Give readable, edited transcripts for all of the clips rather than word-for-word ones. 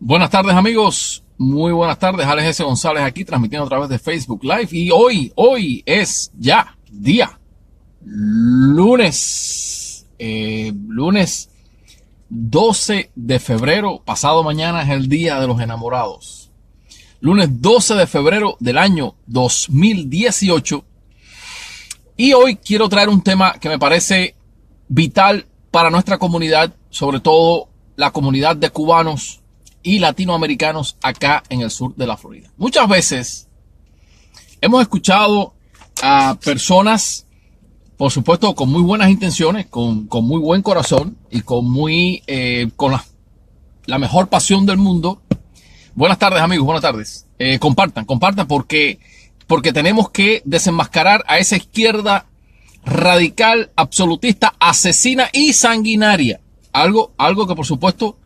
Buenas tardes, amigos. Muy buenas tardes. Alex S. González aquí transmitiendo a través de Facebook Live. Y hoy es ya día lunes. Lunes 12 de febrero. Pasado mañana es el Día de los Enamorados. Lunes 12 de febrero del año 2018. Y hoy quiero traer un tema que me parece vital para nuestra comunidad, sobre todo la comunidad de cubanos y latinoamericanos acá en el sur de la Florida. Muchas veces hemos escuchado a personas, por supuesto, con muy buenas intenciones, con muy buen corazón y con la mejor pasión del mundo. Buenas tardes, amigos, buenas tardes. Compartan porque tenemos que desenmascarar a esa izquierda radical, absolutista, asesina y sanguinaria. Algo que, por supuesto,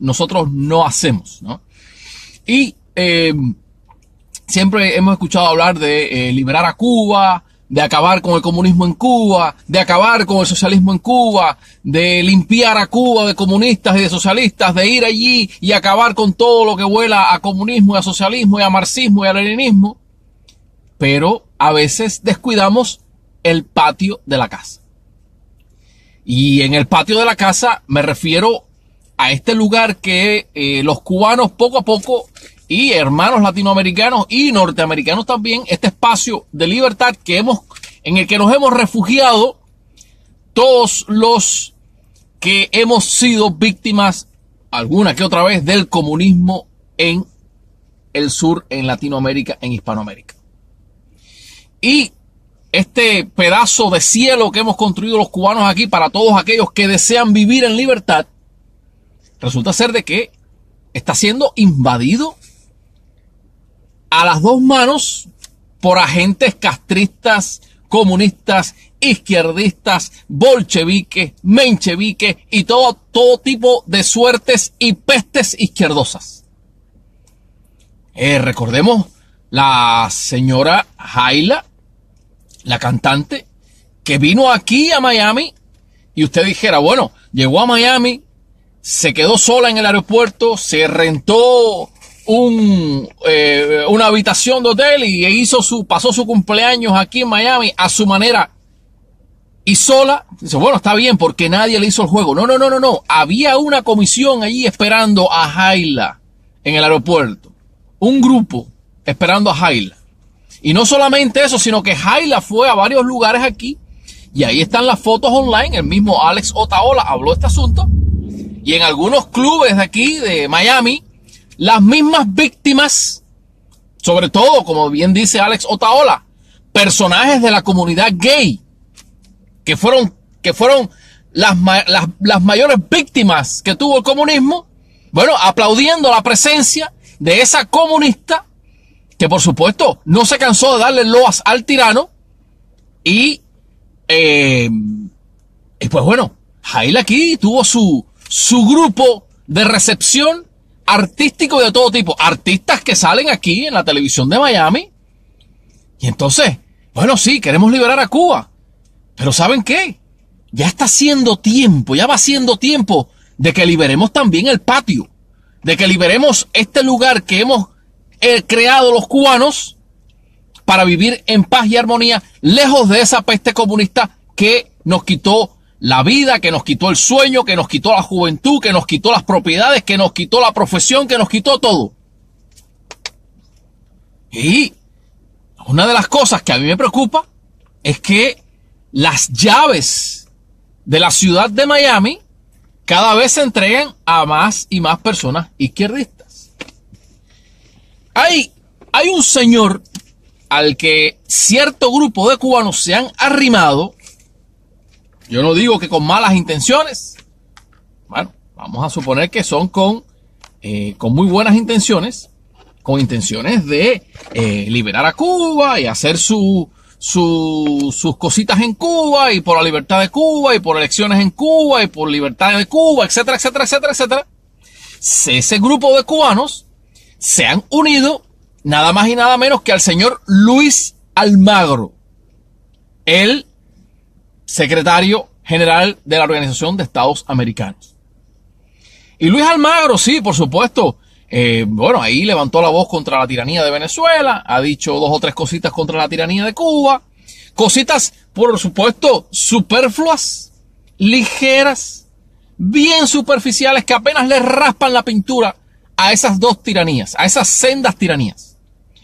nosotros no hacemos, ¿no? Y siempre hemos escuchado hablar de liberar a Cuba, de acabar con el comunismo en Cuba, de acabar con el socialismo en Cuba, de limpiar a Cuba de comunistas y de socialistas, de ir allí y acabar con todo lo que huela a comunismo y a socialismo y a marxismo y a leninismo. Pero a veces descuidamos el patio de la casa. Y en el patio de la casa me refiero a este lugar que los cubanos poco a poco y hermanos latinoamericanos y norteamericanos también, este espacio de libertad en el que nos hemos refugiado todos los que hemos sido víctimas alguna que otra vez del comunismo en el sur, en Latinoamérica, en Hispanoamérica. Y este pedazo de cielo que hemos construido los cubanos aquí para todos aquellos que desean vivir en libertad, resulta ser de que está siendo invadido a las dos manos por agentes castristas, comunistas, izquierdistas, bolcheviques, mencheviques y todo tipo de suertes y pestes izquierdosas. Recordemos la señora Jaila, la cantante, que vino aquí a Miami y usted dijera, bueno, llegó a Miami, se quedó sola en el aeropuerto, se rentó una habitación de hotel y pasó su cumpleaños aquí en Miami a su manera y sola. Dice, bueno, está bien porque nadie le hizo el juego. No. Había una comisión allí esperando a Jaila en el aeropuerto. Un grupo esperando a Jaila. Y no solamente eso, sino que Jaila fue a varios lugares aquí y ahí están las fotos online. El mismo Alex Otaola habló de este asunto. Y en algunos clubes de aquí, de Miami, las mismas víctimas, sobre todo, como bien dice Alex Otaola, personajes de la comunidad gay, que fueron las mayores víctimas que tuvo el comunismo, bueno, aplaudiendo la presencia de esa comunista que, por supuesto, no se cansó de darle loas al tirano y pues bueno, Jaila aquí tuvo su grupo de recepción artístico de todo tipo. Artistas que salen aquí en la televisión de Miami. Y entonces, bueno, sí, queremos liberar a Cuba. Pero ¿saben qué? Ya está haciendo tiempo, ya va siendo tiempo de que liberemos también el patio. De que liberemos este lugar que hemos creado los cubanos para vivir en paz y armonía, lejos de esa peste comunista que nos quitó la vida, que nos quitó el sueño, que nos quitó la juventud, que nos quitó las propiedades, que nos quitó la profesión, que nos quitó todo. Y una de las cosas que a mí me preocupa es que las llaves de la ciudad de Miami cada vez se entregan a más y más personas izquierdistas. Hay un señor al que cierto grupo de cubanos se han arrimado. Yo no digo que con malas intenciones. Bueno, vamos a suponer que son con muy buenas intenciones. Con intenciones de liberar a Cuba y hacer sus cositas en Cuba y por la libertad de Cuba y por elecciones en Cuba y por libertad de Cuba, etcétera, etcétera, etcétera, etcétera. Ese grupo de cubanos se han unido nada más y nada menos que al señor Luis Almagro, el secretario general de la Organización de Estados Americanos. Y Luis Almagro, sí, por supuesto, Bueno, ahí levantó la voz contra la tiranía de Venezuela, ha dicho 2 o 3 cositas contra la tiranía de Cuba, cositas, por supuesto, superfluas, ligeras, bien superficiales, que apenas le raspan la pintura a esas 2 tiranías, a esas sendas tiranías.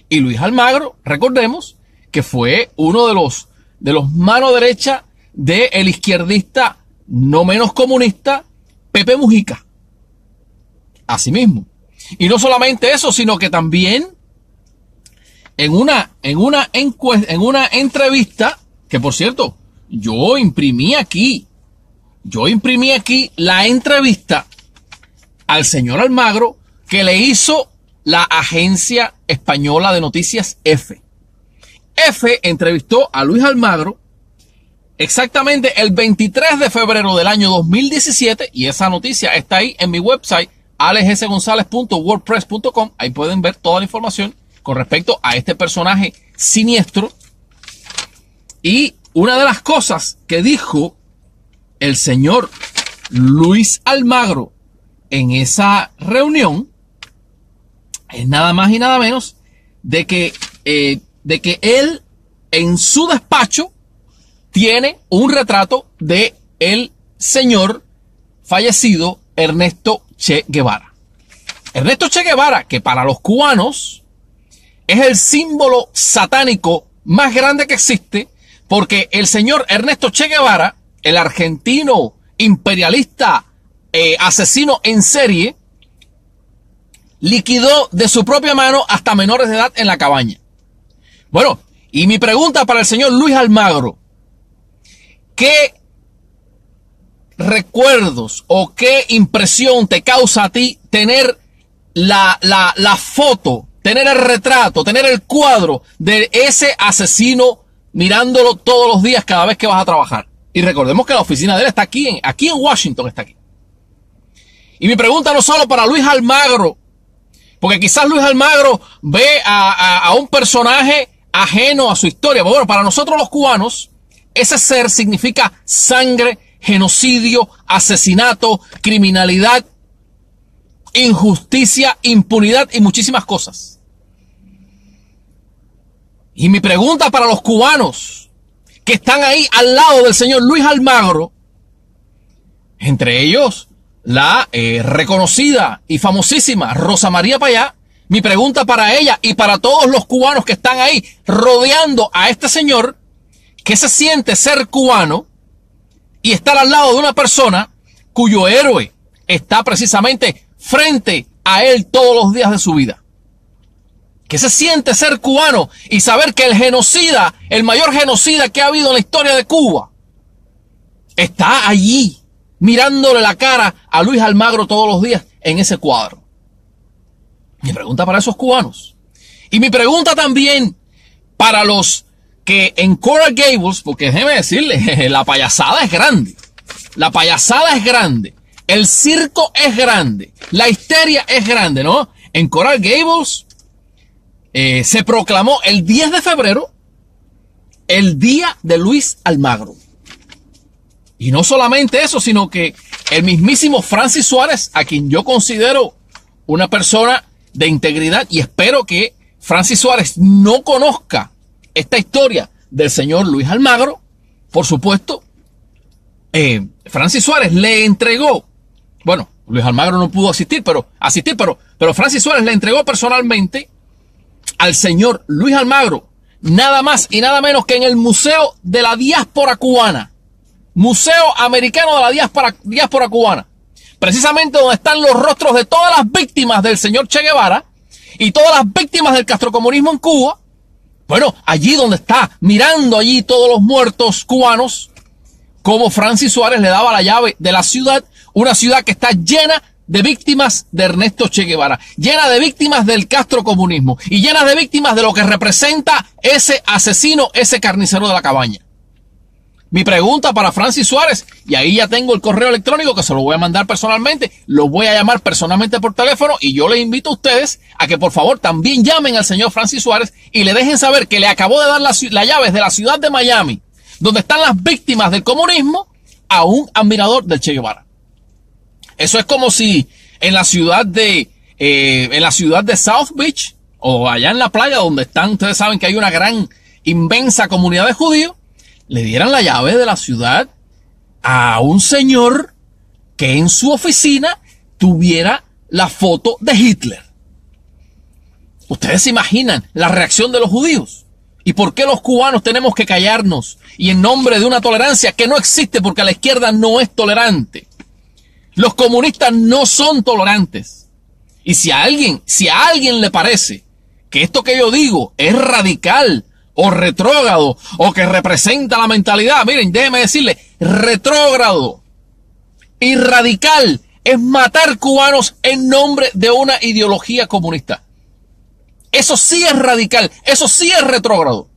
Y Luis Almagro, recordemos, que fue uno de los mano derecha del izquierdista no menos comunista Pepe Mujica. Asimismo. Y no solamente eso, sino que también en una entrevista, que por cierto, yo imprimí aquí la entrevista al señor Almagro que le hizo la agencia española de noticias EFE. EFE entrevistó a Luis Almagro exactamente el 23 de febrero del año 2017 y esa noticia está ahí en mi website alexsgonzalez.wordpress.com. Ahí pueden ver toda la información con respecto a este personaje siniestro. Y una de las cosas que dijo el señor Luis Almagro en esa reunión es nada más y nada menos de que él en su despacho tiene un retrato de el señor fallecido Ernesto Che Guevara. Ernesto Che Guevara, que para los cubanos es el símbolo satánico más grande que existe, porque el señor Ernesto Che Guevara, el argentino imperialista asesino en serie, liquidó de su propia mano hasta menores de edad en la cabaña. Bueno, y mi pregunta para el señor Luis Almagro, ¿qué recuerdos o qué impresión te causa a ti tener la foto, tener el retrato, tener el cuadro de ese asesino mirándolo todos los días cada vez que vas a trabajar? Y recordemos que la oficina de él está aquí en Washington, está aquí. Y mi pregunta no solo para Luis Almagro, porque quizás Luis Almagro ve a un personaje ajeno a su historia. Pero bueno, para nosotros los cubanos, ese ser significa sangre, genocidio, asesinato, criminalidad, injusticia, impunidad y muchísimas cosas. Y mi pregunta para los cubanos que están ahí al lado del señor Luis Almagro, entre ellos la reconocida y famosísima Rosa María Payá, mi pregunta para ella y para todos los cubanos que están ahí rodeando a este señor, ¿qué se siente ser cubano y estar al lado de una persona cuyo héroe está precisamente frente a él todos los días de su vida? ¿Qué se siente ser cubano y saber que el genocida, el mayor genocida que ha habido en la historia de Cuba, está allí mirándole la cara a Luis Almagro todos los días en ese cuadro? Mi pregunta para esos cubanos. Y mi pregunta también para los que en Coral Gables, porque déjeme decirle, la payasada es grande. La payasada es grande. El circo es grande. La histeria es grande, ¿no? En Coral Gables se proclamó el 10 de febrero el Día de Luis Almagro. Y no solamente eso, sino que el mismísimo Francis Suárez, a quien yo considero una persona de integridad, y espero que Francis Suárez no conozca esta historia del señor Luis Almagro, por supuesto, Francis Suárez le entregó, bueno, Luis Almagro no pudo asistir, pero Francis Suárez le entregó personalmente al señor Luis Almagro nada más y nada menos que en el Museo de la Diáspora Cubana, Museo Americano de la Diáspora Cubana, precisamente donde están los rostros de todas las víctimas del señor Che Guevara y todas las víctimas del castrocomunismo en Cuba. Bueno, allí donde está, mirando allí todos los muertos cubanos, como Francis Suárez le daba la llave de la ciudad, una ciudad que está llena de víctimas de Ernesto Che Guevara, llena de víctimas del castrocomunismo y llena de víctimas de lo que representa ese asesino, ese carnicero de la cabaña. Mi pregunta para Francis Suárez, y ahí ya tengo el correo electrónico que se lo voy a mandar personalmente, lo voy a llamar personalmente por teléfono, y yo les invito a ustedes a que por favor también llamen al señor Francis Suárez y le dejen saber que le acabó de dar las llaves de la ciudad de Miami, donde están las víctimas del comunismo, a un admirador del Che Guevara. Eso es como si en la ciudad de en la ciudad de South Beach, o allá en la playa donde están, ustedes saben que hay una gran, inmensa comunidad de judíos, le dieran la llave de la ciudad a un señor que en su oficina tuviera la foto de Hitler. ¿Ustedes se imaginan la reacción de los judíos? ¿Y por qué los cubanos tenemos que callarnos? Y en nombre de una tolerancia que no existe, porque la izquierda no es tolerante. Los comunistas no son tolerantes. Y si a alguien le parece que esto que yo digo es radical o retrógrado o que representa la mentalidad, miren, déjeme decirle, retrógrado y radical es matar cubanos en nombre de una ideología comunista. Eso sí es radical, eso sí es retrógrado.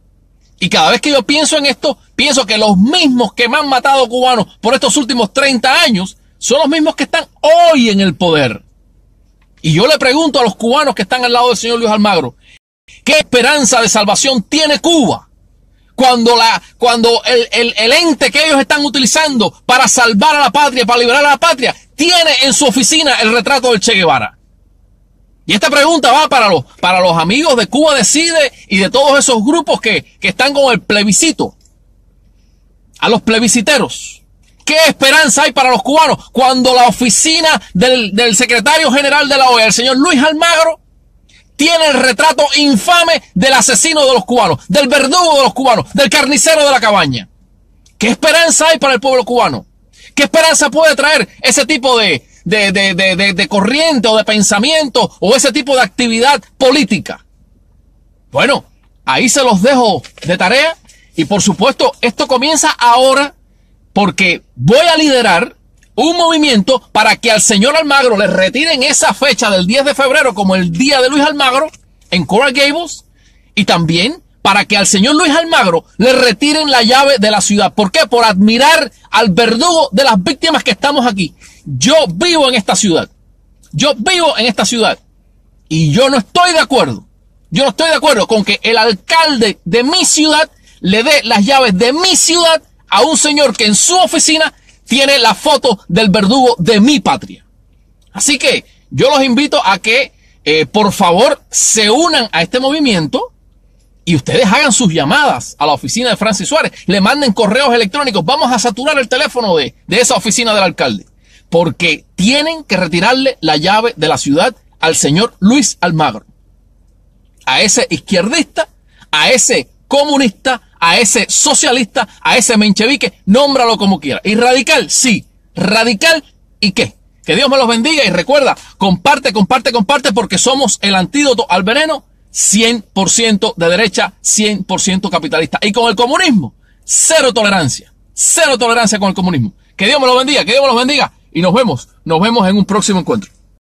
Y cada vez que yo pienso en esto, pienso que los mismos que me han matado cubanos por estos últimos 30 años son los mismos que están hoy en el poder. Y yo le pregunto a los cubanos que están al lado del señor Luis Almagro, ¿qué esperanza de salvación tiene Cuba cuando el ente que ellos están utilizando para salvar a la patria, para liberar a la patria, tiene en su oficina el retrato del Che Guevara? Y esta pregunta va para los amigos de Cuba Decide y de todos esos grupos que están con el plebiscito. A los plebisciteros. ¿Qué esperanza hay para los cubanos cuando la oficina del secretario general de la OEA, el señor Luis Almagro, tiene el retrato infame del asesino de los cubanos, del verdugo de los cubanos, del carnicero de la cabaña? ¿Qué esperanza hay para el pueblo cubano? ¿Qué esperanza puede traer ese tipo de corriente o de pensamiento o ese tipo de actividad política? Bueno, ahí se los dejo de tarea y por supuesto esto comienza ahora porque voy a liderar un movimiento para que al señor Almagro le retiren esa fecha del 10 de febrero como el día de Luis Almagro en Coral Gables y también para que al señor Luis Almagro le retiren la llave de la ciudad. ¿Por qué? Por admirar al verdugo de las víctimas que estamos aquí. Yo vivo en esta ciudad. Yo vivo en esta ciudad. Y yo no estoy de acuerdo. Yo no estoy de acuerdo con que el alcalde de mi ciudad le dé las llaves de mi ciudad a un señor que en su oficina tiene la foto del verdugo de mi patria. Así que yo los invito a que, por favor, se unan a este movimiento y ustedes hagan sus llamadas a la oficina de Francis Suárez. Le manden correos electrónicos. Vamos a saturar el teléfono de esa oficina del alcalde. Porque tienen que retirarle la llave de la ciudad al señor Luis Almagro. A ese izquierdista, a ese comunista, a ese socialista, a ese menchevique, nómbralo como quiera. Y radical, sí. Radical, ¿y qué? Que Dios me los bendiga y recuerda, comparte, porque somos el antídoto al veneno, 100% de derecha, 100% capitalista. Y con el comunismo, cero tolerancia con el comunismo. Que Dios me los bendiga, y nos vemos en un próximo encuentro.